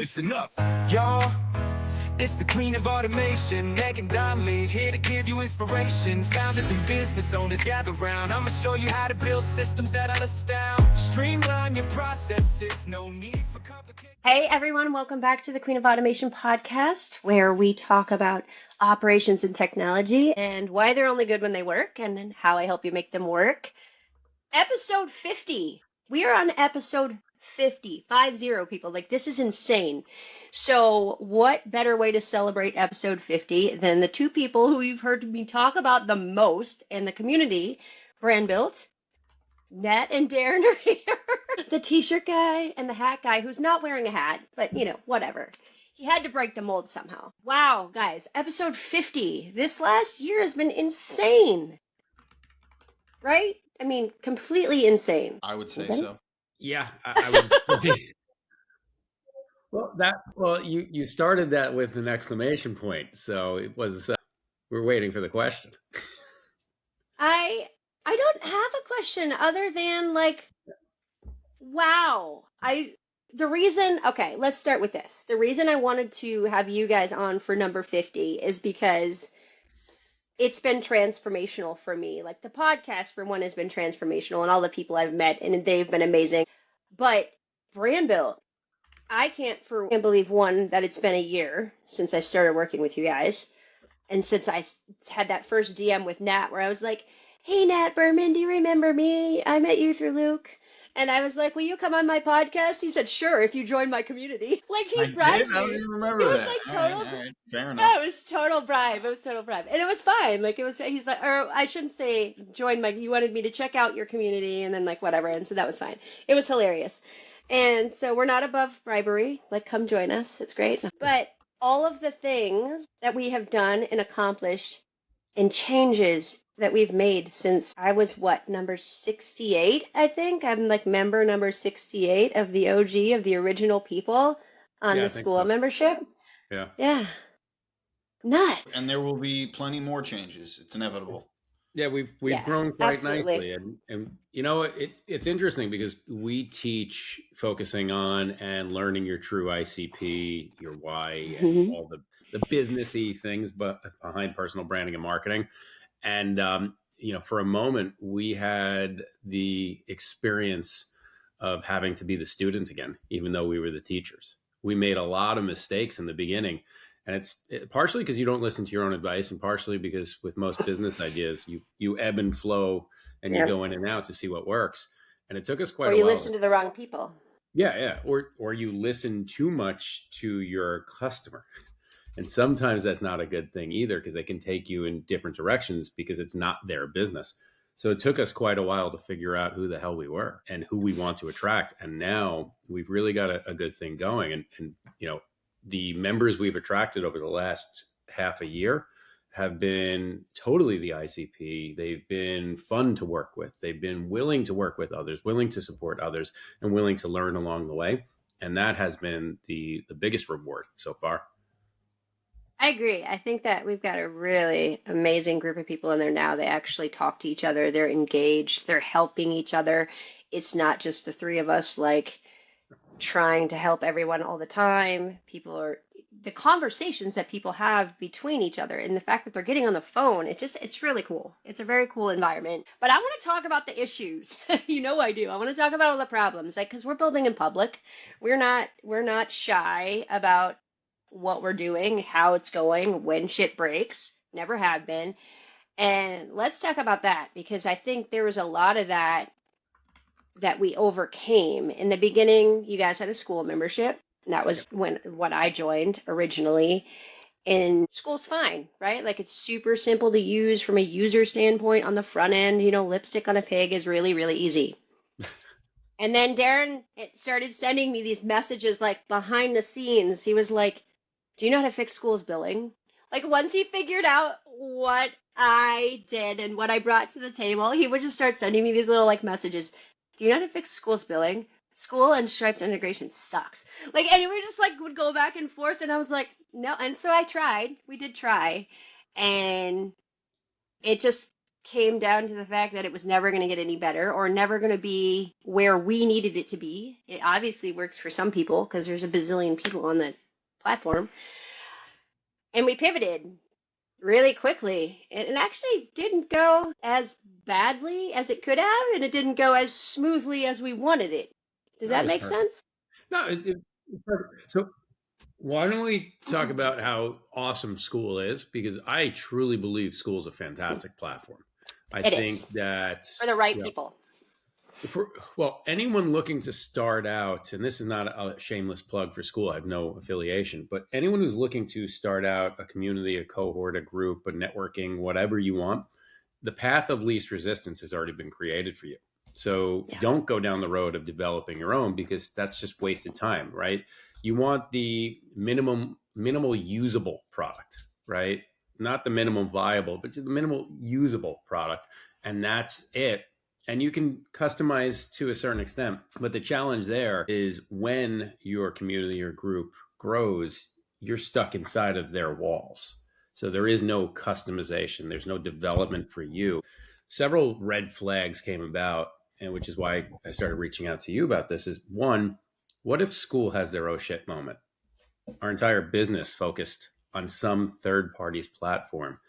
listen up, y'all. It's the queen of automation, Nat and Darren, here to give you inspiration. Founders and business owners gather round. I'ma show you how to build systems that'll astound. Streamline your processes, no need for complicated. Hey everyone, welcome back to the Queen of Automation podcast, where we talk about operations and technology and why they're only good when they work and how I help you make them work. Episode 50. We are on episode 50, 50 people. Like, this is insane. So what better way to celebrate episode 50 than the two people who you've heard me talk about the most in the community, Brandbilt, Nat and Darren are here. The t-shirt guy and the hat guy who's not wearing a hat, but you know, whatever. He had to break the mold somehow. Wow, guys, episode 50. This last year has been insane. Right? I mean, completely insane. I would say so. Yeah, I would. You started that with an exclamation point, so it was. We're waiting for the question. I don't have a question other than like, wow. Okay, let's start with this. The reason I wanted to have you guys on for number 50 is because it's been transformational for me. Like, the podcast, for one, has been transformational, and all the people I've met, and they've been amazing. But Brandbilt, I can't believe, one, that it's been a year since I started working with you guys, and since I had that first DM with Nat where I was like, "Hey, Nat Berman, do you remember me? I met you through Luke." And I was like, "Will you come on my podcast?" He said, "Sure, if you join my community." Like, he bribed me. I don't even remember It was that. like total. All right. Fair enough. No, it was total bribe. It was total bribe. And it was fine. Like, he's like, or I shouldn't say you wanted me to check out your community and then like whatever. And so that was fine. It was hilarious. And so we're not above bribery. Like, come join us. It's great. But all of the things that we have done and accomplished and changes that we've made since I was number 68, I think. I'm like member number 68 of the OG, of the original people on the school membership. Yeah. Yeah. Nuts. And there will be plenty more changes. It's inevitable. Yeah, we've grown quite absolutely. nicely, and you know, it's interesting because we teach focusing on and learning your true ICP, your why, and all the businessy things, but behind personal branding and marketing. And you know, for a moment, we had the experience of having to be the students again, even though we were the teachers. We made a lot of mistakes in the beginning. And it's partially because you don't listen to your own advice, and partially because with most business ideas, you ebb and flow and you go in and out to see what works. And it took us quite a while. Or you listen to the wrong people. Yeah. Or you listen too much to your customer. And sometimes that's not a good thing either, because they can take you in different directions because it's not their business. So it took us quite a while to figure out who the hell we were and who we want to attract. And now we've really got a good thing going. And you know, the members we've attracted over the last half a year have been totally the ICP. They've been fun to work with. They've been willing to work with others, willing to support others, and willing to learn along the way. And that has been the biggest reward so far. I agree. I think that we've got a really amazing group of people in there now. They actually talk to each other. They're engaged. They're helping each other. It's not just the three of us, like, trying to help everyone all the time. The conversations that people have between each other and the fact that they're getting on the phone, it's really cool. It's a very cool environment. But I want to talk about the issues. You know I do. I want to talk about all the problems, like, because we're building in public. We're not shy about what we're doing, how it's going, when shit breaks. Never have been. And let's talk about that, because I think there was a lot of that we overcame. In the beginning, you guys had a school membership. And that was when I joined originally. And school's fine, right? Like, it's super simple to use from a user standpoint on the front end. You know, lipstick on a pig is really, really easy. And then Darren started sending me these messages, like, behind the scenes. He was like, "Do you know how to fix school's billing?" Like, once he figured out what I did and what I brought to the table, he would just start sending me these little, like, messages. "Do you know how to fix school's billing? School and Stripe's integration sucks." Like, and we just, like, would go back and forth, and I was like, no. And so I tried. We did try. And it just came down to the fact that it was never going to get any better or never going to be where we needed it to be. It obviously works for some people because there's a bazillion people on the platform. And we pivoted really quickly. It actually didn't go as badly as it could have, and it didn't go as smoothly as we wanted it. Does That that was make perfect. sense? No, it's perfect. So why don't we talk about how awesome school is? Because I truly believe school is a fantastic platform. I It think is that, for the right you know, people. well, anyone looking to start out, and this is not a shameless plug for school, I have no affiliation, but anyone who's looking to start out a community, a cohort, a group, a networking, whatever you want, the path of least resistance has already been created for you. So Yeah. don't go down the road of developing your own because that's just wasted time, right? You want the minimal usable product, right? Not the minimum viable, but just the minimal usable product. And that's it. And you can customize to a certain extent. But the challenge there is when your community or group grows, you're stuck inside of their walls. So there is no customization, there's no development for you. Several red flags came about, and which is why I started reaching out to you about this. Is one, what if school has their oh shit moment? Our entire business focused on some third party's platform.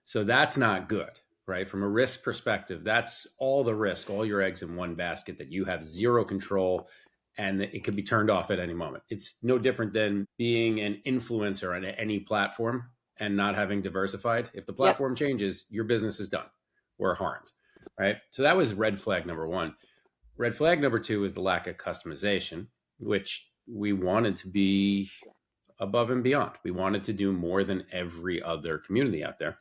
So that's not good, right? From a risk perspective, that's all the risk, all your eggs in one basket that you have zero control and it could be turned off at any moment. It's no different than being an influencer on any platform and not having diversified. If the Yep. platform changes, your business is done or harmed, right? So that was red flag number one. Red flag number two is the lack of customization, which we wanted to be above and beyond. We wanted to do more than every other community out there.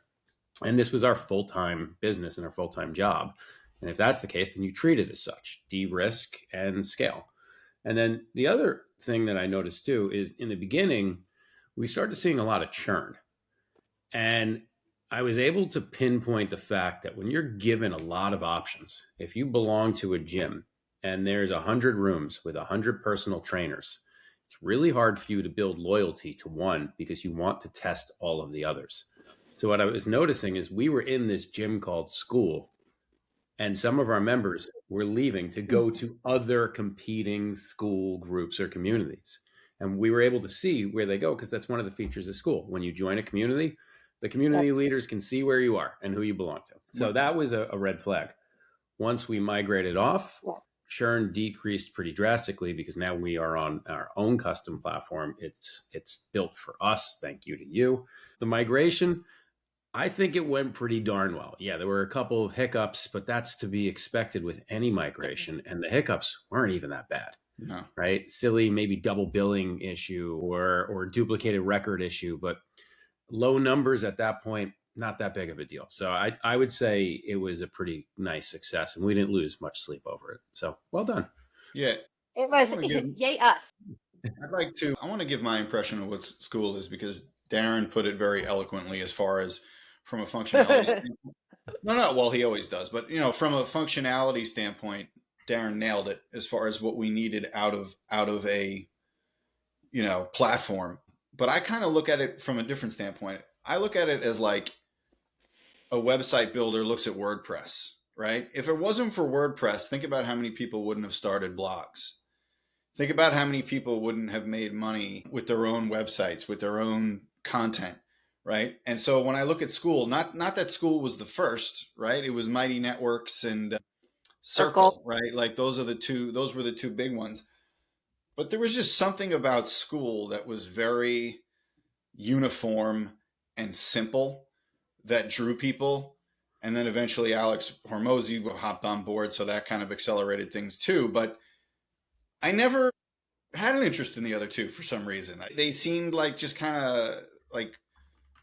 And this was our full-time business and our full-time job. And if that's the case, then you treat it as such, de-risk and scale. And then the other thing that I noticed too is in the beginning, we started seeing a lot of churn. And I was able to pinpoint the fact that when you're given a lot of options, if you belong to a gym and there's 100 rooms with 100 personal trainers, it's really hard for you to build loyalty to one because you want to test all of the others. So what I was noticing is we were in this gym called school, and some of our members were leaving to go to other competing school groups or communities. And we were able to see where they go because that's one of the features of school. When you join a community, the community leaders can see where you are and who you belong to. So that was a red flag. Once we migrated off, churn decreased pretty drastically because now we are on our own custom platform. It's built for us. Thank you to you. The migration, I think it went pretty darn well. Yeah, there were a couple of hiccups, but that's to be expected with any migration. And the hiccups weren't even that bad. No. Right? Silly, maybe double billing issue or duplicated record issue, but low numbers at that point, not that big of a deal. So I would say it was a pretty nice success and we didn't lose much sleep over it. So well done. Yeah. It was give, yay us. I want to give my impression of what school is because Darren put it very eloquently as far as from a functionality standpoint. No, well, he always does. But, from a functionality standpoint, Darren nailed it as far as what we needed out of a, platform. But I kind of look at it from a different standpoint. I look at it as like a website builder looks at WordPress, right? If it wasn't for WordPress, think about how many people wouldn't have started blogs. Think about how many people wouldn't have made money with their own websites, with their own content, right? And so when I look at school, not that school was the first, right? It was Mighty Networks and Circle, right? Like those were the two big ones. But there was just something about school that was very uniform and simple that drew people. And then eventually Alex Hormozy hopped on board. So that kind of accelerated things too. But I never had an interest in the other two for some reason. They seemed like just kind of like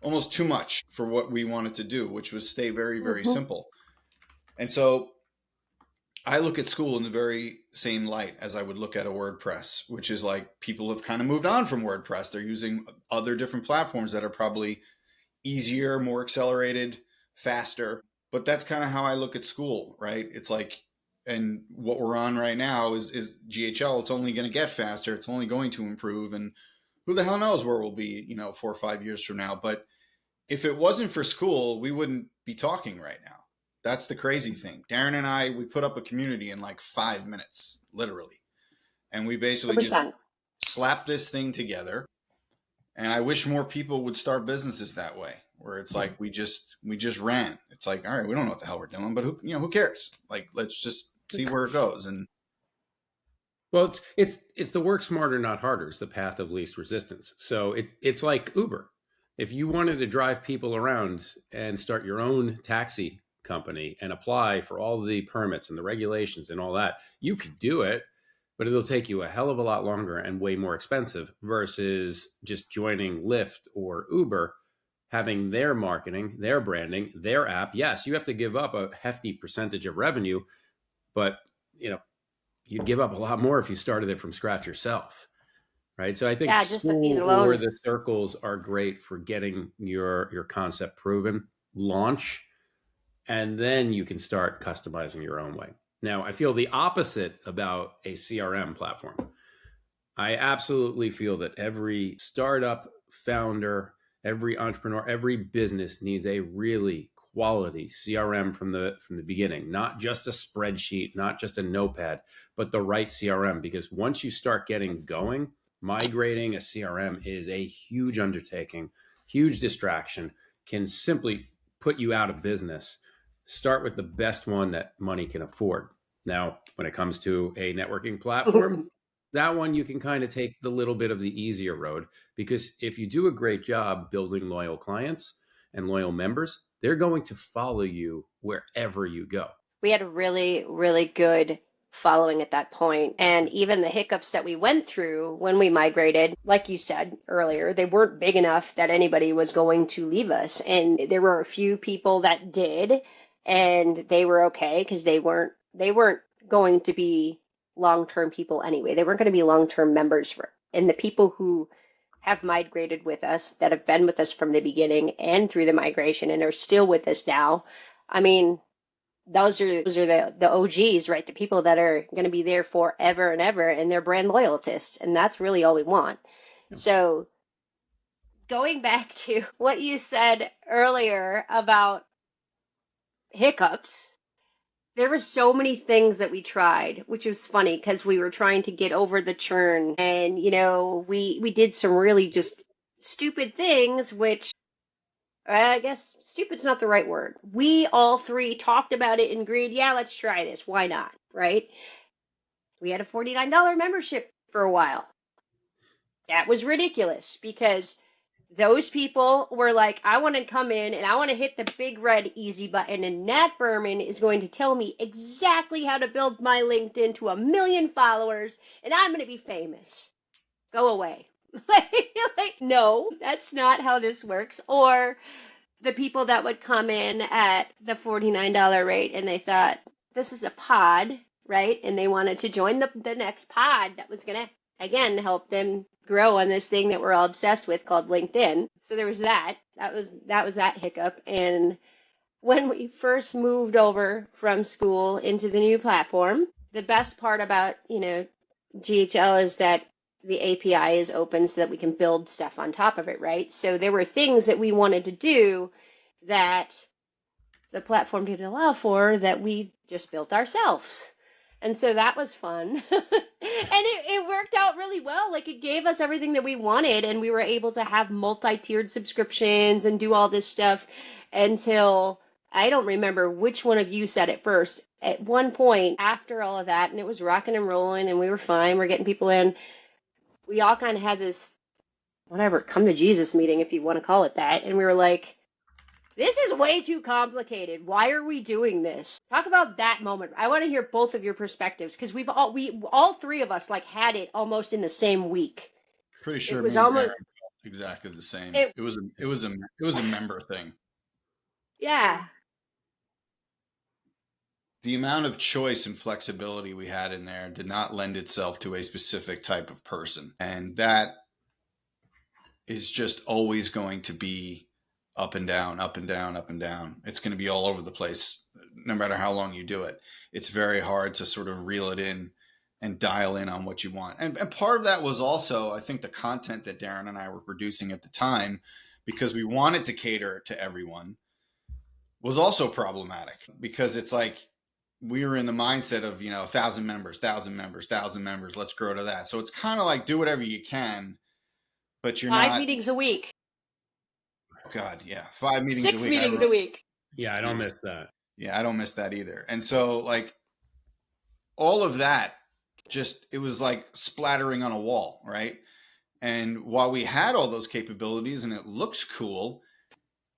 almost too much for what we wanted to do, which was stay very, very simple. And so I look at school in the very same light as I would look at a WordPress, which is like people have kind of moved on from WordPress. They're using other different platforms that are probably easier, more accelerated, faster. But that's kind of how I look at school, right? It's like, and what we're on right now is GHL. It's only going to get faster. It's only going to improve. And who the hell knows where we'll be, 4 or 5 years from now. But if it wasn't for school, we wouldn't be talking right now. That's the crazy thing. Darren and I, we put up a community in like 5 minutes, literally. And we basically just 100%. slapped this thing together. And I wish more people would start businesses that way, where it's like we just ran. It's like, all right, we don't know what the hell we're doing, but who cares? Like, let's just see where it goes. And Well, it's the work smarter, not harder. It's the path of least resistance. So it's like Uber. If you wanted to drive people around and start your own taxi company and apply for all the permits and the regulations and all that, you could do it, but it'll take you a hell of a lot longer and way more expensive versus just joining Lyft or Uber, having their marketing, their branding, their app. Yes, you have to give up a hefty percentage of revenue, but you know, you'd give up a lot more if you started it from scratch yourself. Right. So I think Yeah, just the fees school alone. or the circles are great for getting your concept proven, launch, and then you can start customizing your own way. Now, I feel the opposite about a CRM platform. I absolutely feel that every startup founder, every entrepreneur, every business needs a really quality CRM from the beginning, not just a spreadsheet, not just a notepad, but the right CRM. Because once you start getting going, migrating a CRM is a huge undertaking, huge distraction, can simply put you out of business. Start with the best one that money can afford. Now, when it comes to a networking platform, that one you can kind of take the little bit of the easier road, because if you do a great job building loyal clients and loyal members, they're going to follow you wherever you go. We had a really, really good following at that point. And even the hiccups that we went through when we migrated, like you said earlier, they weren't big enough that anybody was going to leave us. And there were a few people that did, and they were okay because they weren't going to be long-term people anyway. They weren't going to be long-term members for, and the people who have migrated with us, that have been with us from the beginning and through the migration and are still with us now. I mean, those are the OGs, right? The people that are going to be there forever and ever, and they're brand loyalists, and that's really all we want. So going back to what you said earlier about hiccups, there were so many things that we tried, which was funny because we were trying to get over the churn, and we did some really just stupid things, which I guess stupid's not the right word. We all three talked about it and agreed, yeah, let's try this. Why not? Right? We had a $49 membership for a while. That was ridiculous because those people were like, I want to come in and I want to hit the big red easy button, and Nat Berman is going to tell me exactly how to build my LinkedIn to 1 million followers, and I'm going to be famous. Go away. No, that's not how this works. Or the people that would come in at the $49 rate and they thought, this is a pod, right? And they wanted to join the next pod that was going to, again, help them grow on this thing that we're all obsessed with called LinkedIn. So there was that. That was that hiccup. And when we first moved over from school into the new platform, the best part about, GHL is that the API is open so that we can build stuff on top of it, right? So there were things that we wanted to do that the platform didn't allow for that we just built ourselves. And so that was fun. And it worked out really well. Like, it gave us everything that we wanted, and we were able to have multi-tiered subscriptions and do all this stuff until I don't remember which one of you said it first. At one point after all of that, and it was rocking and rolling and we were fine, we're getting people in, we all kind of had this, whatever, come to Jesus meeting, if you want to call it that. And we were like, this is way too complicated. Why are we doing this? Talk about that moment. I want to hear both of your perspectives, because we all three of us like had it almost in the same week. Pretty sure It me was and almost Darren felt exactly the same. it, It was a member thing. yeah. The amount of choice and flexibility we had in there did not lend itself to a specific type of person. And that is just always going to be up and down, up and down, up and down. It's going to be all over the place, no matter how long you do it. It's very hard to sort of reel it in and dial in on what you want. And part of that was also, I think, the content that Darren and I were producing at the time, because we wanted to cater to everyone. was also problematic, because it's like we were in the mindset of, 1,000 members, 1,000 members, 1,000 members. Let's grow to that. So it's kind of like do whatever you can, but you're 5 meetings a week, God, yeah, 5 meetings a six week. meetings a week. Yeah, I don't miss that. Yeah, I don't miss that either. And so like all of that, it was like splattering on a wall, right? And while we had all those capabilities and it looks cool,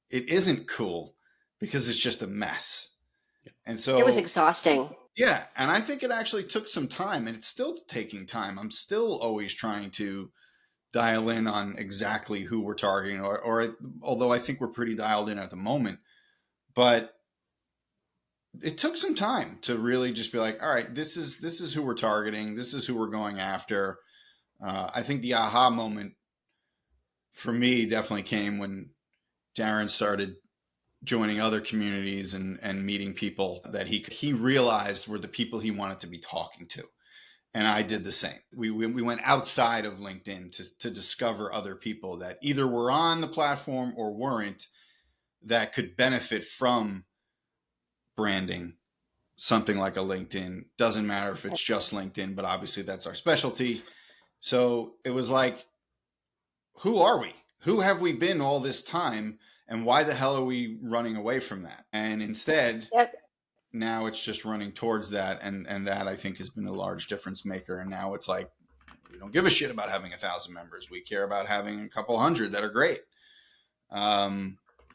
it isn't cool because it's just a mess. And so It was exhausting. yeah, and I think it actually took some time, and it's still taking time. I'm still always trying to dial in on exactly who we're targeting, or although I think we're pretty dialed in at the moment, but it took some time to really just be like, all right, this is who we're targeting. This is who we're going after. I think the aha moment for me definitely came when Darren started joining other communities and meeting people that he realized were the people he wanted to be talking to. And I did the same. We went outside of LinkedIn to discover other people that either were on the platform or weren't, that could benefit from branding something like a LinkedIn. Doesn't matter if it's just LinkedIn, but obviously that's our specialty. So it was like, who are we? Who have we been all this time? And why the hell are we running away from that? And instead, now it's just running towards that. And that, I think, has been a large difference maker. And now it's like, we don't give a shit about having 1,000 members. We care about having a couple hundred that are great.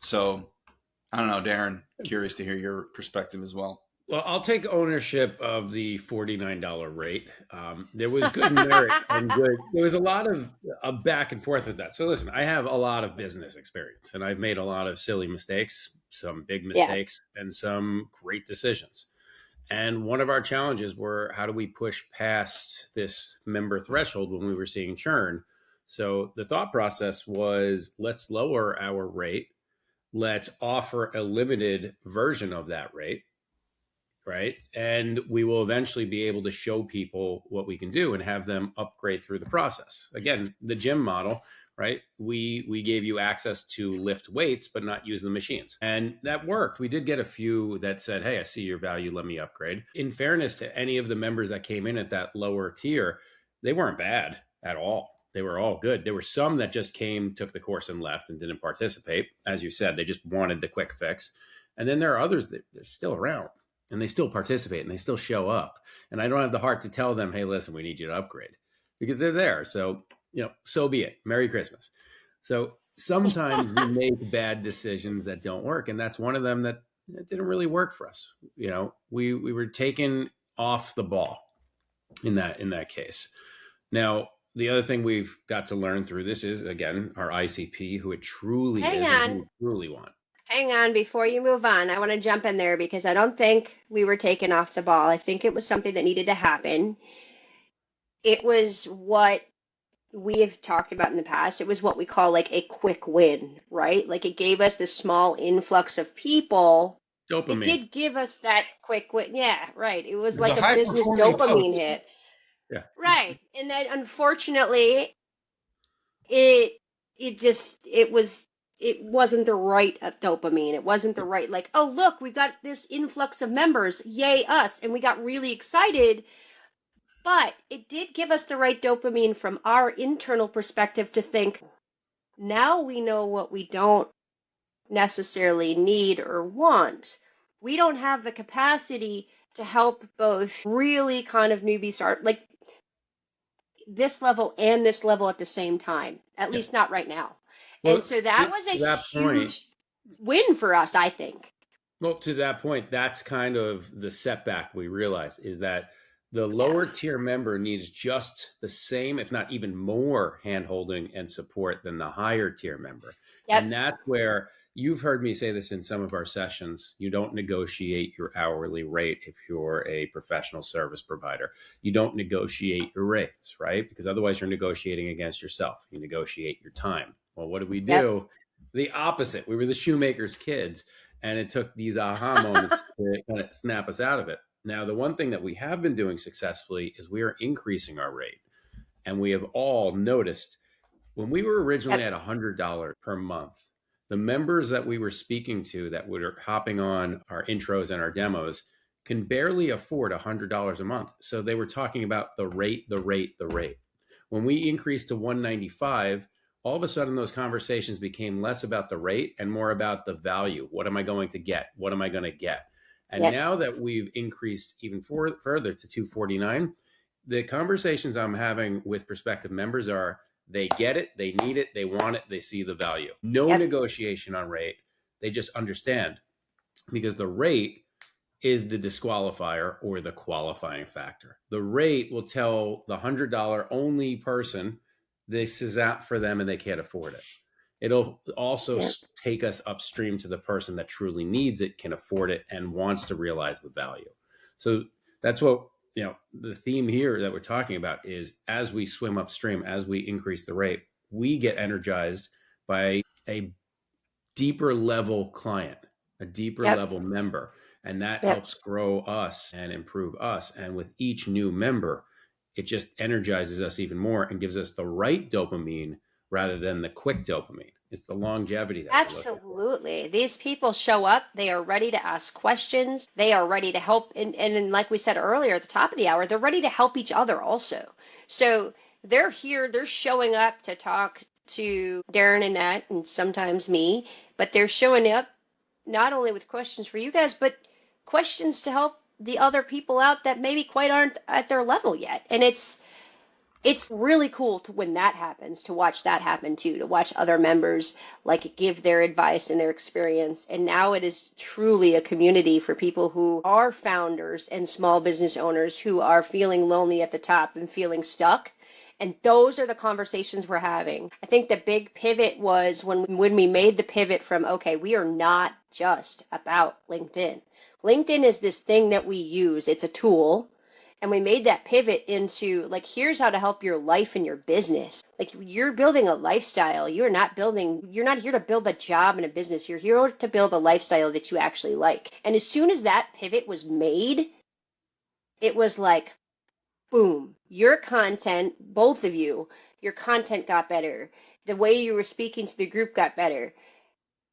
So I don't know, Darren, curious to hear your perspective as well. Well, I'll take ownership of the $49 rate. There was good merit and good. There was a lot of back and forth with that. So listen, I have a lot of business experience, and I've made a lot of silly mistakes, some big mistakes, and some great decisions. And one of our challenges were, how do we push past this member threshold when we were seeing churn? So the thought process was, let's lower our rate. Let's offer a limited version of that rate. Right. And we will eventually be able to show people what we can do and have them upgrade through the process. Again, the gym model, right? We gave you access to lift weights, but not use the machines. And that worked. We did get a few that said, hey, I see your value. Let me upgrade. In fairness to any of the members that came in at that lower tier, they weren't bad at all. They were all good. There were some that just came, took the course and left and didn't participate. As you said, they just wanted the quick fix. And then there are others that they're still around. And they still participate and they still show up. And I don't have the heart to tell them, hey, listen, we need you to upgrade, because they're there. So, so be it. Merry Christmas. So sometimes we make bad decisions that don't work. And that's one of them that didn't really work for us. We were taken off the ball in that case. Now, the other thing we've got to learn through this is, again, our ICP, who it truly is and who we truly want. Hang on, before you move on, I want to jump in there because I don't think we were taken off the ball. I think it was something that needed to happen. It was what we have talked about in the past. It was what we call like a quick win, right? Like it gave us this small influx of people. Dopamine. It did give us that quick win. Yeah, right. It was like a business dopamine hit. Yeah. Right. And then unfortunately, it wasn't the right dopamine. It wasn't the right, like, oh, look, we've got this influx of members. Yay, us. And we got really excited. But it did give us the right dopamine from our internal perspective to think, now we know what we don't necessarily need or want. We don't have the capacity to help both really kind of newbie start, like this level and this level at the same time, at least not right now. Well, and so that was a huge win for us, I think. Well, to that point, that's kind of the setback we realized, is that the lower tier member needs just the same, if not even more, hand-holding and support than the higher tier member. Yep. And that's where you've heard me say this in some of our sessions. You don't negotiate your hourly rate if you're a professional service provider. You don't negotiate your rates, right? Because otherwise you're negotiating against yourself. You negotiate your time. Well, what did we do? Yep. The opposite. We were the shoemaker's kids, and it took these aha moments to kind of snap us out of it. Now, the one thing that we have been doing successfully is we are increasing our rate. And we have all noticed when we were originally at $100 per month, The members that we were speaking to that were hopping on our intros and our demos can barely afford $100 a month. So they were talking about the rate, the rate, the rate. When we increased to 195, all of a sudden those conversations became less about the rate and more about the value. What am I going to get? What am I going to get? And Yep. now that we've increased even further to 249, the conversations I'm having with prospective members are they get it, they need it, they want it, they see the value. No Yep. negotiation on rate. They just understand because the rate is the disqualifier or the qualifying factor. The rate will tell the $100 only person this is out for them and they can't afford it. It'll also Yep. take us upstream to the person that truly needs it, can afford it, and wants to realize the value. So that's what, the theme here that we're talking about is as we swim upstream, as we increase the rate, we get energized by a deeper level client, a deeper Yep. level member. And that Yep. helps grow us and improve us. And with each new member, it just energizes us even more and gives us the right dopamine rather than the quick dopamine. It's the longevity that we're looking for. Absolutely. These people show up, they are ready to ask questions, they are ready to help. And like we said earlier at the top of the hour, they're ready to help each other also. So they're here, they're showing up to talk to Darren and Nat and sometimes me, but they're showing up not only with questions for you guys, but questions to help the other people out that maybe quite aren't at their level yet. And it's really cool to when that happens, to watch that happen too, to watch other members like give their advice and their experience. And now it is truly a community for people who are founders and small business owners who are feeling lonely at the top and feeling stuck. And those are the conversations we're having. I think the big pivot was when we made the pivot from, okay, we are not just about LinkedIn. LinkedIn is this thing that we use. It's a tool. And we made that pivot into like, here's how to help your life and your business. Like you're building a lifestyle. You're not here to build a job and a business. You're here to build a lifestyle that you actually like. And as soon as that pivot was made, it was like, boom, your content, both of you, your content got better. The way you were speaking to the group got better.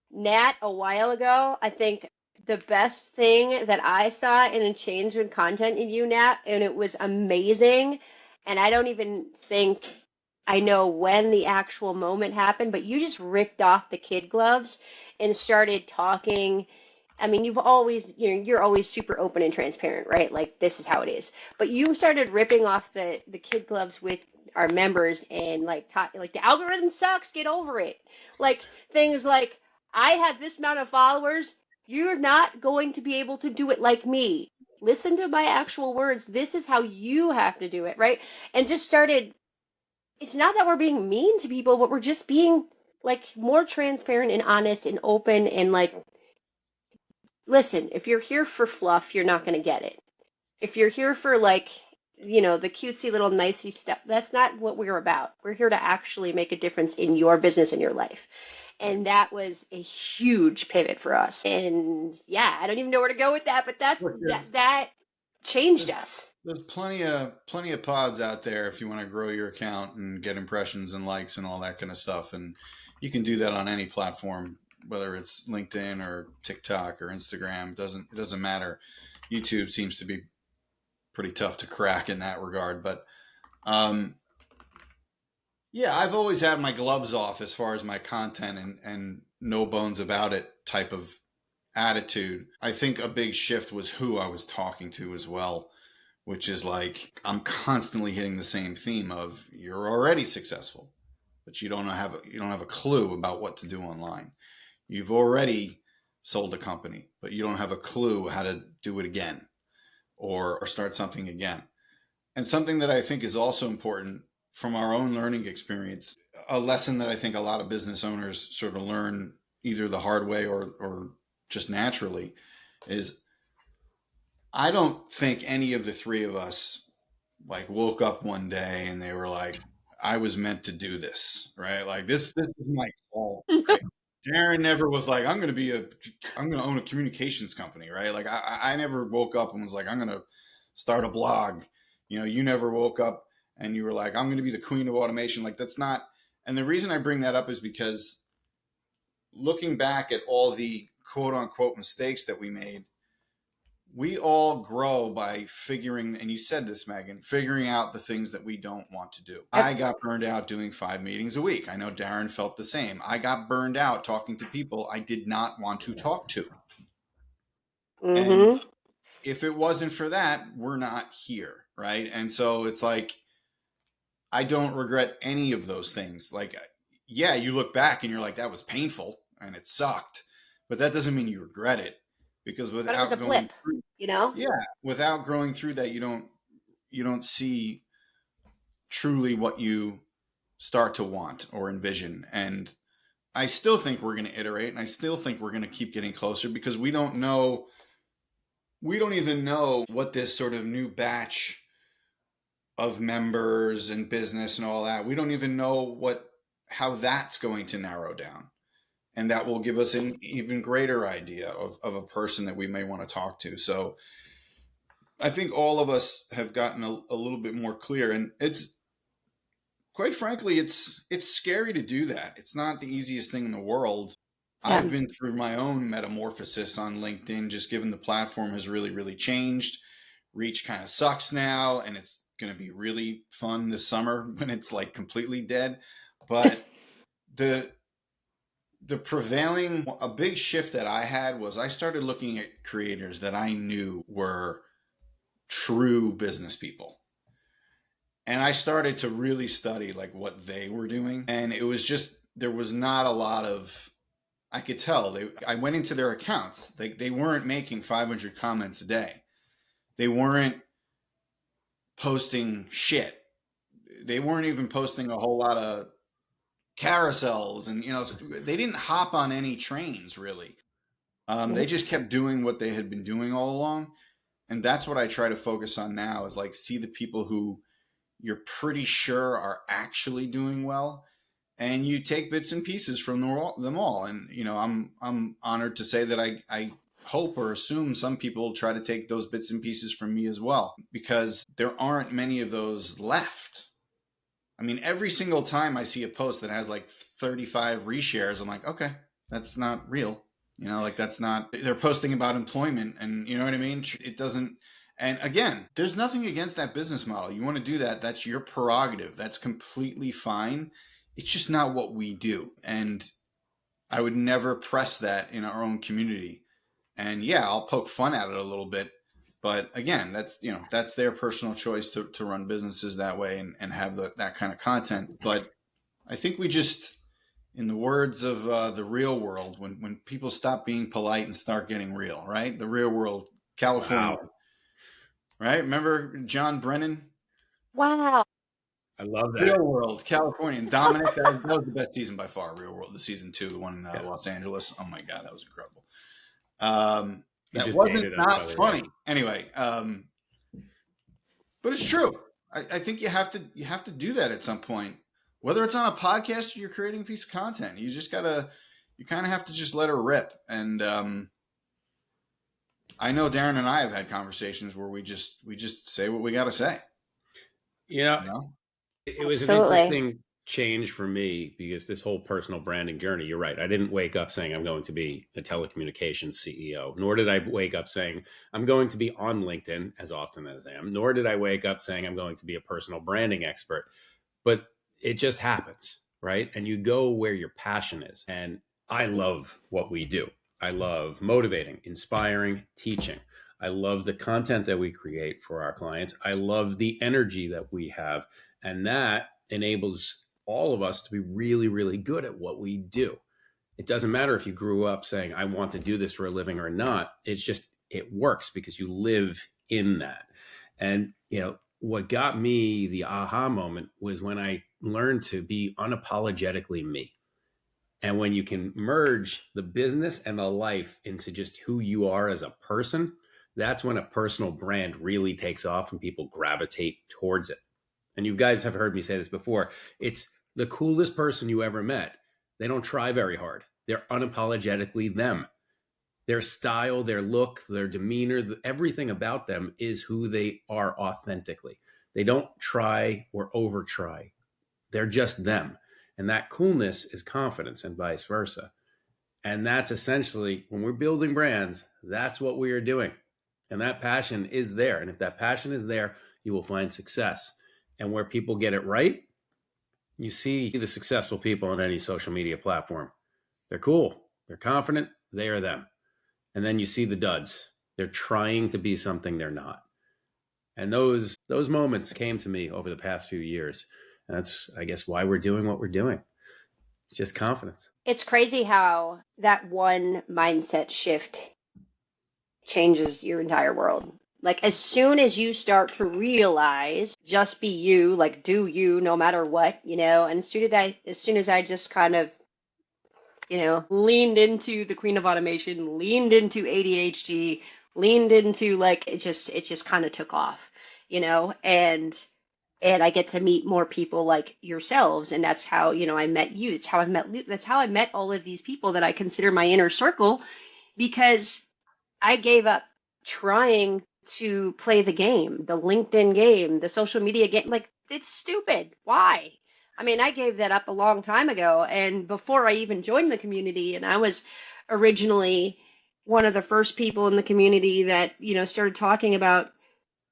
Nat, a while ago, I think the best thing that I saw in a change in content in you, Nat, and it was amazing. And I don't even think I know when the actual moment happened, but you just ripped off the kid gloves and started talking. I mean, you've always, you're always super open and transparent, right? Like this is how it is. But you started ripping off the kid gloves with our members and like like the algorithm sucks, get over it. Like things like I have this amount of followers, you're not going to be able to do it like me. Listen to my actual words. This is how you have to do it, right? And just started, it's not that we're being mean to people, but we're just being like more transparent and honest and open and like, listen, if you're here for fluff, you're not going to get it. If you're here for like, the cutesy little nicey stuff, that's not what we're about. We're here to actually make a difference in your business and your life. And that was a huge pivot for us. And yeah, I don't even know where to go with that, but that changed us. There's plenty of pods out there if you want to grow your account and get impressions and likes and all that kind of stuff. And you can do that on any platform, whether it's LinkedIn or TikTok or Instagram. It doesn't matter. YouTube seems to be pretty tough to crack in that regard. But yeah, I've always had my gloves off as far as my content and no bones about it type of attitude. I think a big shift was who I was talking to as well, which is like I'm constantly hitting the same theme of you're already successful, but you don't have a clue about what to do online. You've already sold a company, but you don't have a clue how to do it again or start something again. And something that I think is also important from our own learning experience, a lesson that I think a lot of business owners sort of learn either the hard way or just naturally is I don't think any of the three of us like woke up one day and they were like, I was meant to do this, right? Like this is my call, right? Darren never was like, I'm going to own a communications company, right? Like I never woke up and was like, I'm going to start a blog. You never woke up and you were like, I'm going to be the queen of automation. Like that's not. And the reason I bring that up is because looking back at all the quote unquote mistakes that we made, we all grow by figuring, and you said this, Megan, figuring out the things that we don't want to do. I got burned out doing 5 meetings a week. I know Darren felt the same. I got burned out talking to people I did not want to talk to. And if it wasn't for that, we're not here, right? And so it's like, I don't regret any of those things. Like, yeah, you look back and you're like, that was painful and it sucked, but that doesn't mean you regret it, because But it was without a going blip, through, you know? yeah, without growing through that, you don't see truly what you start to want or envision. And I still think we're going to iterate, and I still think we're going to keep getting closer, because we don't even know what this sort of new batch of members and business and all that, we don't even know how that's going to narrow down. And that will give us an even greater idea of a person that we may want to talk to. So I think all of us have gotten a little bit more clear, and it's, quite frankly, it's scary to do that. It's not the easiest thing in the world. Yeah. I've been through my own metamorphosis on LinkedIn, just given the platform has really, really changed. Reach kind of sucks now, and it's going to be really fun this summer when it's like completely dead. But the prevailing, a big shift that I had was I started looking at creators that I knew were true business people. And I started to really study like what they were doing. And it was just, there was not a lot of, I could tell, I went into their accounts. They weren't making 500 comments a day. They weren't posting shit. They weren't even posting a whole lot of carousels, and they didn't hop on any trains really. They just kept doing what they had been doing all along. And that's what I try to focus on now, is like, see the people who you're pretty sure are actually doing well, and you take bits and pieces from them all. And I'm honored to say that I hope or assume some people try to take those bits and pieces from me as well, because there aren't many of those left. I mean, every single time I see a post that has like 35 reshares, I'm like, okay, that's not real. Like, that's not, they're posting about employment, and you know what I mean? It doesn't. And again, there's nothing against that business model. You want to do that, that's your prerogative. That's completely fine. It's just not what we do. And I would never press that in our own community. And yeah, I'll poke fun at it a little bit. But again, that's their personal choice to run businesses that way and have that kind of content. But I think we just, in the words of the real world, when people stop being polite and start getting real, right? The real world, California. Wow. Right? Remember John Brennan? Wow. I love that. Real World, California. And Dominic, that was the best season by far, Real World, the season 2, the one in Los Angeles. Oh my God, that was incredible. That wasn't not funny. Anyway, but it's true. I think you have to do that at some point. Whether it's on a podcast or you're creating a piece of content, you kind of have to just let her rip. And I know Darren and I have had conversations where we just say what we got to say. It was an interesting change for me, because this whole personal branding journey, you're right. I didn't wake up saying I'm going to be a telecommunications CEO, nor did I wake up saying I'm going to be on LinkedIn as often as I am, nor did I wake up saying I'm going to be a personal branding expert. But it just happens, right? And you go where your passion is. And I love what we do. I love motivating, inspiring, teaching. I love the content that we create for our clients. I love the energy that we have. And that enables all of us to be really, really good at what we do. It doesn't matter if you grew up saying, I want to do this for a living or not. It's just, it works because you live in that. And, what got me the aha moment was when I learned to be unapologetically me. And when you can merge the business and the life into just who you are as a person, that's when a personal brand really takes off and people gravitate towards it. And you guys have heard me say this before. It's the coolest person you ever met. They don't try very hard. They're unapologetically them. Their style, their look, their demeanor, everything about them is who they are authentically. They don't try or over try. They're just them. And that coolness is confidence, and vice versa. And that's essentially, when we're building brands, that's what we are doing. And that passion is there. And if that passion is there, you will find success. And where people get it right, you see the successful people on any social media platform. They're cool. They're confident. They are them. And then you see the duds. They're trying to be something they're not. And those moments came to me over the past few years. And that's, I guess, why we're doing what we're doing. It's just confidence. It's crazy how that one mindset shift changes your entire world. Like as soon as you start to realize just be you, like do you no matter what, and as soon as I just kind of, leaned into the queen of automation, leaned into ADHD, leaned into like it just kind of took off, and I get to meet more people like yourselves, and that's how, I met you. That's how I met all of these people that I consider my inner circle, because I gave up trying to play the game, the LinkedIn game, the social media game. Like, it's stupid. Why? I mean, I gave that up a long time ago. And before I even joined the community, and I was originally one of the first people in the community that, started talking about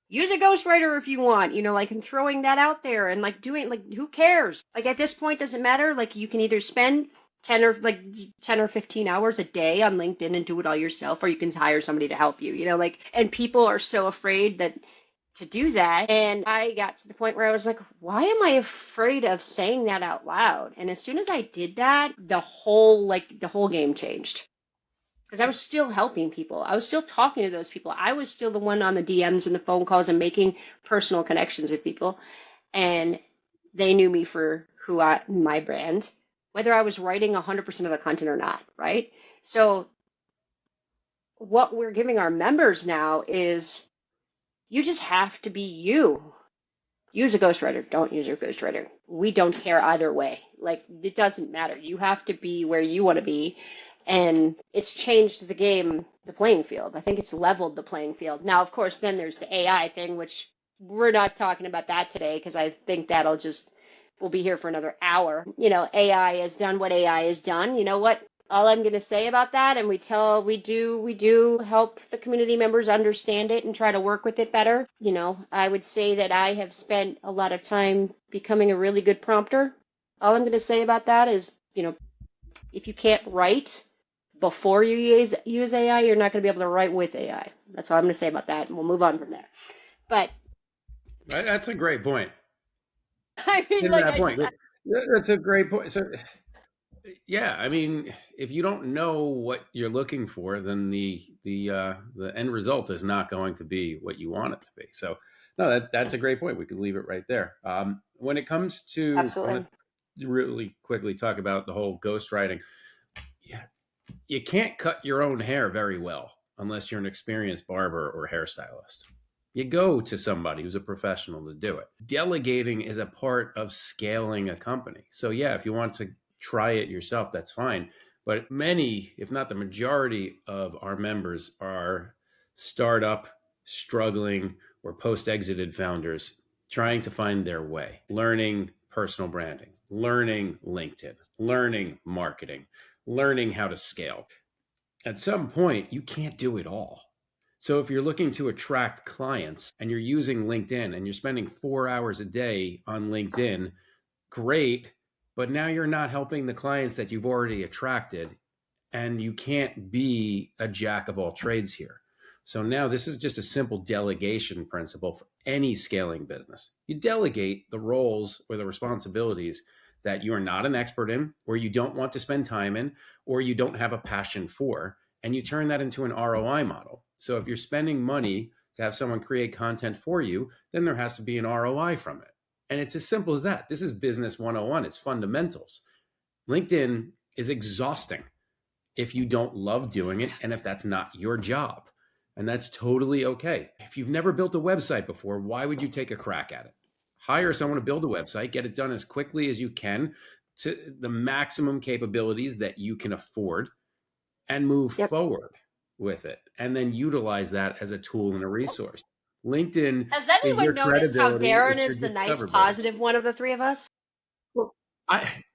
use a ghostwriter if you want, like, and throwing that out there and like doing, like, who cares? Like, at this point, doesn't matter. Like, you can either spend 10 or 15 hours a day on LinkedIn and do it all yourself, or you can hire somebody to help you, and people are so afraid to do that. And I got to the point where I was like, why am I afraid of saying that out loud? And as soon as I did that, the whole game changed. Because I was still helping people. I was still talking to those people. I was still the one on the DMs and the phone calls and making personal connections with people. And they knew me for my brand, whether I was writing 100% of the content or not, right? So what we're giving our members now is you just have to be you. Use a ghostwriter. Don't use a ghostwriter. We don't care either way. Like, it doesn't matter. You have to be where you want to be. And it's changed the game, the playing field. I think it's leveled the playing field. Now, of course, then there's the AI thing, which we're not talking about that today because I think we'll be here for another hour. AI has done what AI has done. You know what? All I'm going to say about that, and we do help the community members understand it and try to work with it better. I would say that I have spent a lot of time becoming a really good prompter. All I'm going to say about that is, if you can't write before you use AI, you're not going to be able to write with AI. That's all I'm going to say about that, and we'll move on from there. But that's a great point. I mean, that's a great point. So, yeah, I mean, if you don't know what you're looking for, then the end result is not going to be what you want it to be. So, no, that's a great point. We could leave it right there. When it comes to, absolutely. I want to really quickly talk about the whole ghostwriting. Yeah, you can't cut your own hair very well unless you're an experienced barber or hairstylist. You go to somebody who's a professional to do it. Delegating is a part of scaling a company. So yeah, if you want to try it yourself, that's fine. But many, if not the majority of our members are startup, struggling, or post-exited founders trying to find their way, learning personal branding, learning LinkedIn, learning marketing, learning how to scale. At some point, you can't do it all. So if you're looking to attract clients and you're using LinkedIn and you're spending 4 hours a day on LinkedIn, great, but now you're not helping the clients that you've already attracted, and you can't be a jack of all trades here. So now this is just a simple delegation principle for any scaling business. You delegate the roles or the responsibilities that you are not an expert in, or you don't want to spend time in, or you don't have a passion for, and you turn that into an ROI model. So if you're spending money to have someone create content for you, then there has to be an ROI from it. And it's as simple as that. This is business 101. It's fundamentals. LinkedIn is exhausting if you don't love doing it and if that's not your job. And that's totally okay. If you've never built a website before, why would you take a crack at it? Hire someone to build a website, get it done as quickly as you can to the maximum capabilities that you can afford, and move forward with it. And then utilize that as a tool and a resource. LinkedIn. Has anyone noticed how Darren is the nice, positive one of the three of us? Well,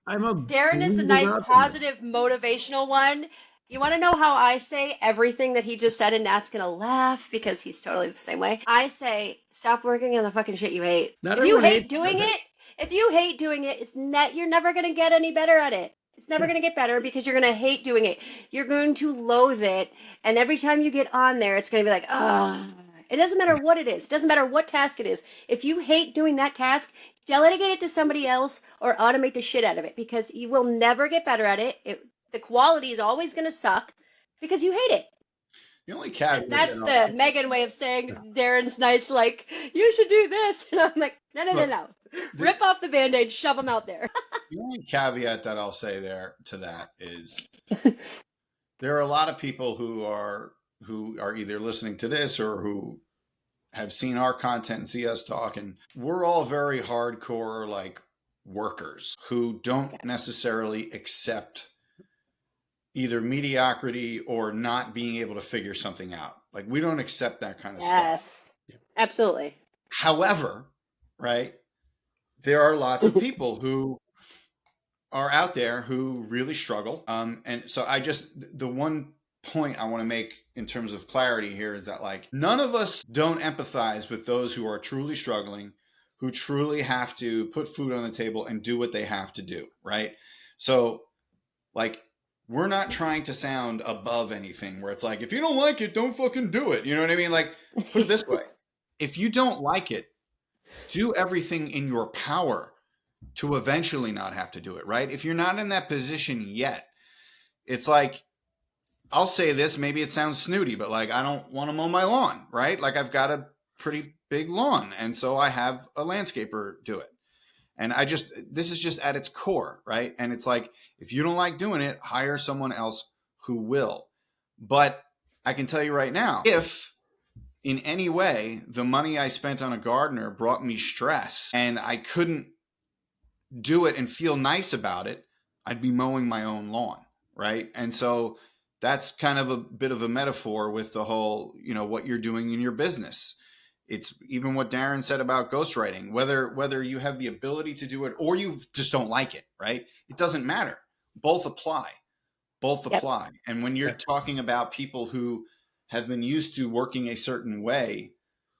I'm a Darren is the bleeding nice, optimist. positive, motivational one. You want to know how I say everything that he just said, and Nat's gonna laugh because he's totally the same way. I say, stop working on the fucking shit you hate. Not If you everyone hate hates doing it. it, if you hate doing it, you're never gonna get any better at it. It's never Yeah. gonna get better because you're gonna hate doing it. You're going to loathe it, and every time you get on there, it's gonna be like, ah. It doesn't matter what it is. It doesn't matter what task it is. If you hate doing that task, delegate it to somebody else or automate the shit out of it because you will never get better at it. The quality is always going to suck because you hate it. The only And caveat, that's the Megan way of saying Darren's nice, like, you should do this. And I'm like, no, no, no, look, no. the, Rip off the Band-Aid, shove them out there. the only caveat that I'll say there to that is there are a lot of people who are either listening to this or who have seen our content and see us talk, and we're all very hardcore like workers who don't necessarily accept either mediocrity or not being able to figure something out. Like we don't accept that kind of stuff. Yes, absolutely. However, right, there are lots of people who are out there who really struggle. And so the one point I want to make in terms of clarity here is that like none of us don't empathize with those who are truly struggling, who truly have to put food on the table and do what they have to do, right? So like we're not trying to sound above anything where it's like, if you don't like it, don't fucking do it. You know what I mean? Like put it this way. If you don't like it, do everything in your power to eventually not have to do it, right? If you're not in that position yet, it's like, I'll say this, maybe it sounds snooty, but like, I don't want to mow my lawn, right? Like I've got a pretty big lawn. And so I have a landscaper do it. And this is just at its core, right? And it's like, if you don't like doing it, hire someone else who will. But I can tell you right now, if in any way the money I spent on a gardener brought me stress and I couldn't do it and feel nice about it, I'd be mowing my own lawn, right? And so that's kind of a bit of a metaphor with the whole, what you're doing in your business. It's even what Darren said about ghostwriting, whether you have the ability to do it or you just don't like it, right? It doesn't matter. Both apply. Yep. And when you're talking about people who have been used to working a certain way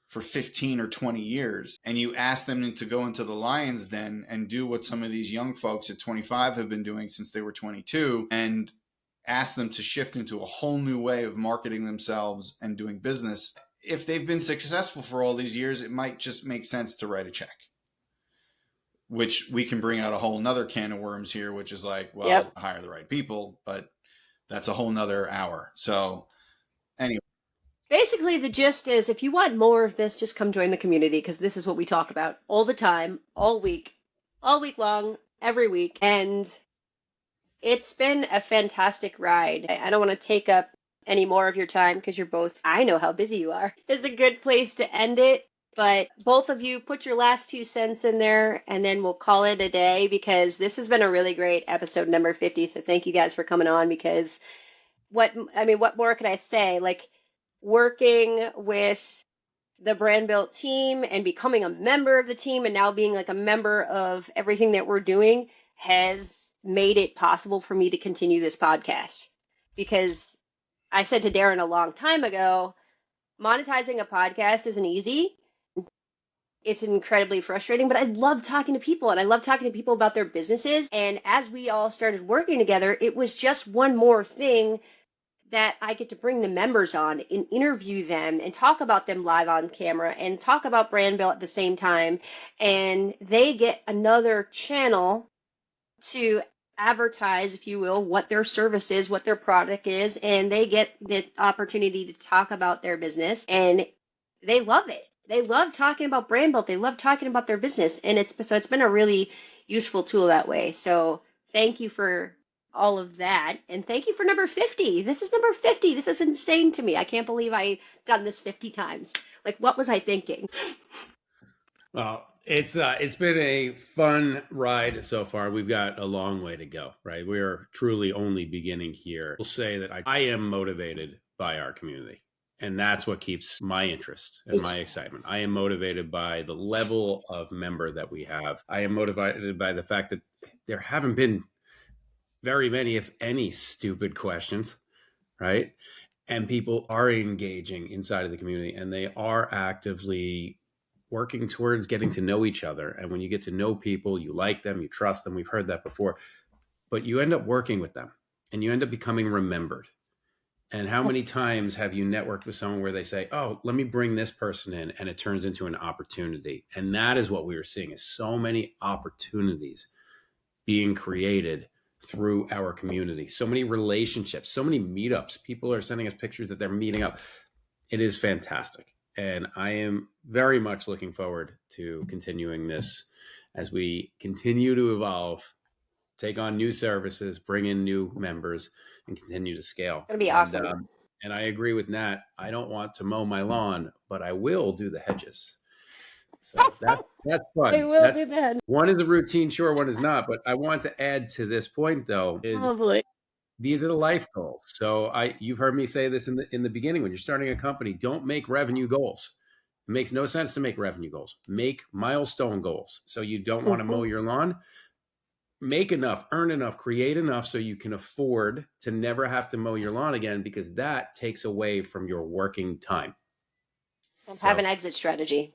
for 15 or 20 years, and you ask them to go into the lion's den and do what some of these young folks at 25 have been doing since they were 22, and ask them to shift into a whole new way of marketing themselves and doing business. If they've been successful for all these years, it might just make sense to write a check, which we can bring out a whole nother can of worms here, which is like, well, hire the right people, but that's a whole nother hour. So anyway. Basically, the gist is if you want more of this, just come join the community because this is what we talk about all the time, all week long, every week. And it's been a fantastic ride. I don't want to take up any more of your time because I know how busy you are. It's a good place to end it. But both of you put your last 2 cents in there and then we'll call it a day because this has been a really great episode number 50. So thank you guys for coming on because what more could I say? Like, working with the Brandbilt team and becoming a member of the team and now being like a member of everything that we're doing has made it possible for me to continue this podcast. Because I said to Darren a long time ago, monetizing a podcast isn't easy. It's incredibly frustrating, but I love talking to people and I love talking to people about their businesses. And as we all started working together, it was just one more thing that I get to bring the members on and interview them and talk about them live on camera and talk about Brandbilt at the same time. And they get another channel to advertise, if you will, what their service is, what their product is, and they get the opportunity to talk about their business and they love it. They love talking about Brandbilt. They love talking about their business. And it's been a really useful tool that way. So thank you for all of that. And thank you for number 50. This is number 50. This is insane to me. I can't believe I've done this 50 times. Like, what was I thinking? Well, it's been a fun ride so far. We've got a long way to go, right? We're truly only beginning here. We'll say that I am motivated by our community. And that's what keeps my interest and my excitement. I am motivated by the level of member that we have. I am motivated by the fact that there haven't been very many, if any, stupid questions, right? And people are engaging inside of the community, and they are actively working towards getting to know each other. And when you get to know people, you like them, you trust them. We've heard that before, but you end up working with them and you end up becoming remembered. And how many times have you networked with someone where they say, oh, let me bring this person in, and it turns into an opportunity? And that is what we were seeing, is so many opportunities being created through our community. So many relationships, so many meetups. People are sending us pictures that they're meeting up. It is fantastic. And I am very much looking forward to continuing this as we continue to evolve, take on new services, bring in new members, and continue to scale. It'll be awesome. And I agree with Nat. I don't want to mow my lawn, but I will do the hedges. So that's fun. I will do that. One is a routine, sure, one is not. But I want to add to this point, though, is these are the life goals. So you've heard me say this in the beginning. When you're starting a company, don't make revenue goals. It makes no sense to make revenue goals. Make milestone goals. So you don't want to mow your lawn. Make enough, earn enough, create enough so you can afford to never have to mow your lawn again, because that takes away from your working time. And have an exit strategy.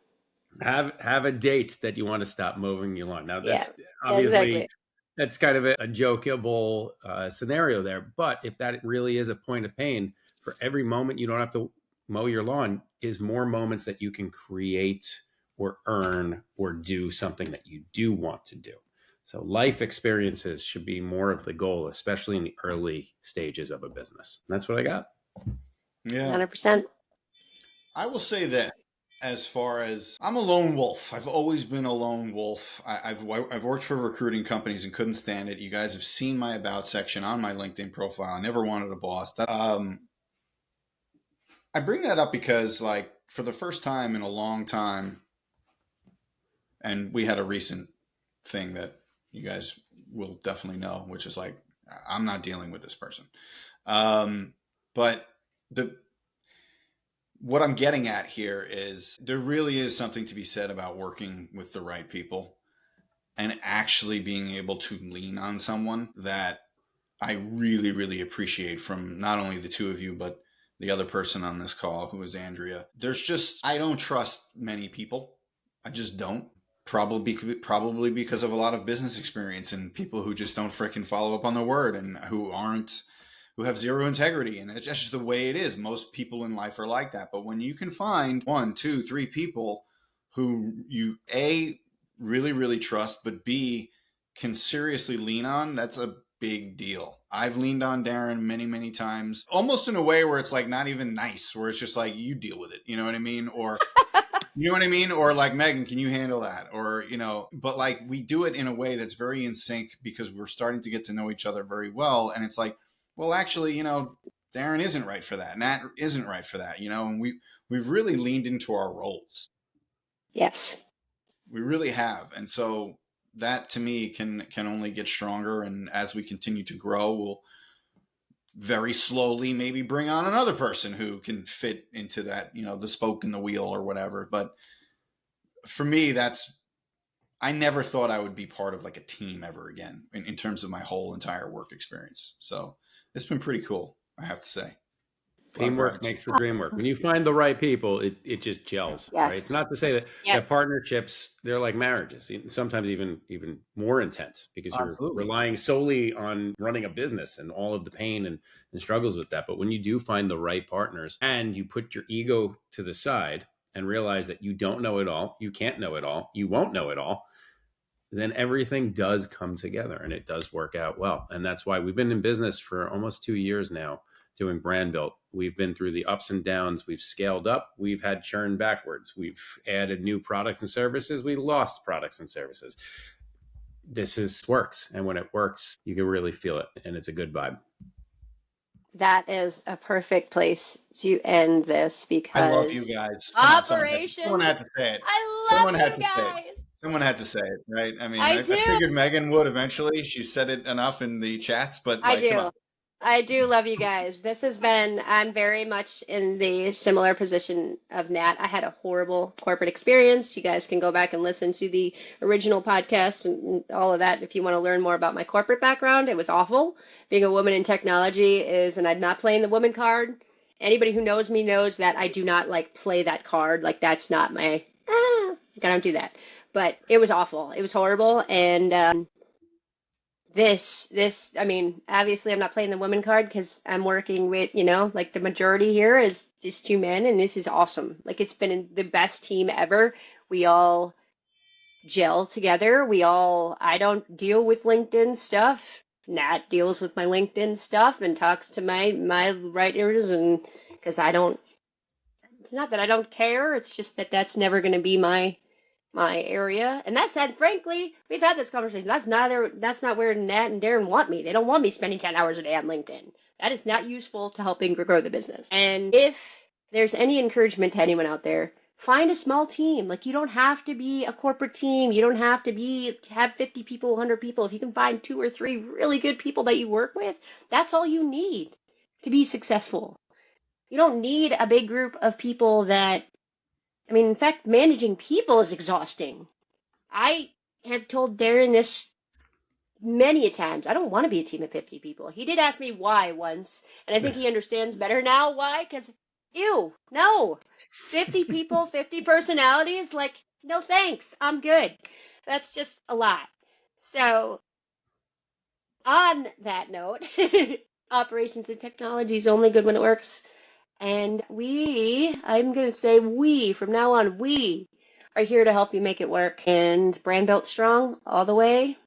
Have a date that you want to stop mowing your lawn. Now, that's obviously that's kind of a jokeable scenario there. But if that really is a point of pain, for every moment you don't have to mow your lawn is more moments that you can create or earn or do something that you do want to do. So life experiences should be more of the goal, especially in the early stages of a business. And that's what I got. Yeah. 100%. I will say that as far as I'm a lone wolf, I've always been a lone wolf. I've worked for recruiting companies and couldn't stand it. You guys have seen my about section on my LinkedIn profile. I never wanted a boss. I bring that up because, like, for the first time in a long time, and we had a recent thing that you guys will definitely know, which is like, I'm not dealing with this person. But what I'm getting at here is there really is something to be said about working with the right people and actually being able to lean on someone that I really, really appreciate from not only the two of you, but the other person on this call, who is Andrea. I don't trust many people. I just don't. Probably because of a lot of business experience and people who just don't freaking follow up on their word and who have zero integrity. And it's just the way it is. Most people in life are like that. But when you can find 1, 2, 3 people who you A, really, really trust, but B, can seriously lean on, that's a big deal. I've leaned on Darren many, many times, almost in a way where it's like not even nice, where it's just like, you deal with it. You know what I mean? Or you know what I mean? Or like, Megan, can you handle that? Or, but like we do it in a way that's very in sync because we're starting to get to know each other very well. And it's like, well, actually, Darren isn't right for that. Nat isn't right for that, and we've really leaned into our roles. Yes. We really have. And so that to me can only get stronger. And as we continue to grow, we'll very slowly maybe bring on another person who can fit into that, the spoke in the wheel or whatever. But for me, I never thought I would be part of like a team ever again in terms of my whole entire work experience. So it's been pretty cool, I have to say. Teamwork makes the dream work. When you find the right people, it just gels. Yes. Right? It's not to say that partnerships, they're like marriages, sometimes even more intense, because you're relying solely on running a business and all of the pain and struggles with that. But when you do find the right partners and you put your ego to the side and realize that you don't know it all, you can't know it all, you won't know it all, then everything does come together and it does work out well. And that's why we've been in business for almost 2 years now doing Brandbilt. We've been through the ups and downs. We've scaled up. We've had churn backwards. We've added new products and services. We lost products and services. This works. And when it works, you can really feel it. And it's a good vibe. That is a perfect place to end this, because I love you guys. Operation. Someone had to say it. I love you guys. Someone had to say it, right? I mean, I figured Megan would eventually. She said it enough in the chats, but I do. Come on. I do love you guys. I'm very much in the similar position of Nat. I had a horrible corporate experience. You guys can go back and listen to the original podcast and all of that if you want to learn more about my corporate background. It was awful. Being a woman in technology and I'm not playing the woman card. Anybody who knows me knows that I do not like play that card. Like that's not I don't do that. But it was awful. It was horrible. And, I mean, obviously I'm not playing the women card because I'm working with, like the majority here is just two men, and this is awesome. Like it's been the best team ever. We all gel together. I don't deal with LinkedIn stuff. Nat deals with my LinkedIn stuff and talks to my writers, and because it's not that I don't care, it's just that that's never going to be my area. And that said, frankly, we've had this conversation. That's not where Nat and Darren want me. They don't want me spending 10 hours a day on LinkedIn. That is not useful to helping grow the business. And if there's any encouragement to anyone out there, find a small team. Like you don't have to be a corporate team. You don't have to have 50 people, 100 people. If you can find 2 or 3 really good people that you work with, that's all you need to be successful. You don't need a big group of people in fact, managing people is exhausting. I have told Darren this many a times. I don't want to be a team of 50 people. He did ask me why once, and I think he understands better now why, because, ew, no. 50 people, 50 personalities, like, no thanks, I'm good. That's just a lot. So, on that note, operations and technology is only good when it works. And I'm going to say from now on, we are here to help you make it work. And Brandbilt strong all the way.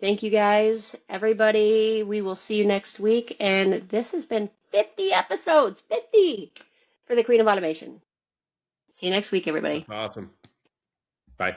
Thank you guys, everybody. We will see you next week. And this has been 50 episodes, 50 for the Queen of Automation. See you next week, everybody. Awesome. Bye.